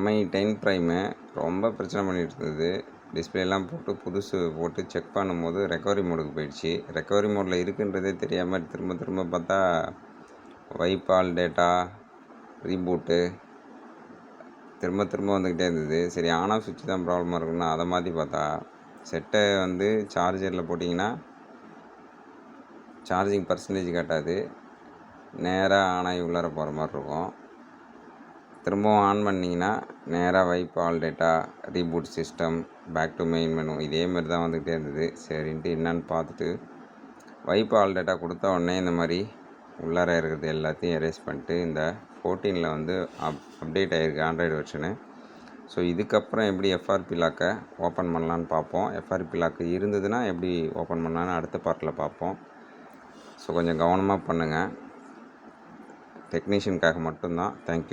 MI 10 prime ரொம்ப பிரச்சனை பண்ணிகிட்டு இருந்தது. டிஸ்பிளேலாம் போட்டு புதுசு போட்டு செக் பண்ணும்போது ரெக்கவரி மோடுக்கு போயிடுச்சு. ரெக்கவரி மோடில் இருக்குன்றதே தெரியாமல் திரும்ப திரும்ப பார்த்தா வைப் ஆல் டேட்டா, ரீபூட்டு திரும்ப திரும்ப வந்துக்கிட்டே இருந்தது. சரி ஆன் ஆஃப் சுவிட்ச் தான் ப்ராப்ளமாக இருக்குன்னா அதை மாற்றி பார்த்தா செட்டை வந்து சார்ஜரில் போட்டிங்கன்னா சார்ஜிங் பர்சன்டேஜ் காட்டாது, நேராக ஆன் ஆகி உள்ளார போகிற மாதிரி இருக்கும். திரும்பவும் ஆன் பண்ணிங்கன்னா நேராக wipe all data, reboot system, back to main menu இதேமாரி தான் வந்துக்கிட்டே இருந்தது. சரின்ட்டு என்னன்னு பார்த்துட்டு வைப் ஆல் டேட்டா கொடுத்த உடனே இந்த மாதிரி உள்ளார இருக்கிறது எல்லாத்தையும் எரேஸ் பண்ணிட்டு இந்த 14 வந்து அப்டேட் ஆகிருக்கு ஆண்ட்ராய்டு வெர்ஷனு. ஸோ இதுக்கப்புறம் எப்படி எஃப்ஆர்பி லாக்கை ஓப்பன் பண்ணலான்னு பார்ப்போம். எஃப்ஆர்பி லாக்கு இருந்ததுன்னா எப்படி ஓப்பன் பண்ணலான்னு அடுத்த பார்ட்டில் பார்ப்போம். ஸோ கொஞ்சம் கவனமாக பண்ணுங்கள். டெக்னீஷியனுக்காக மட்டும்தான். தேங்க்யூ.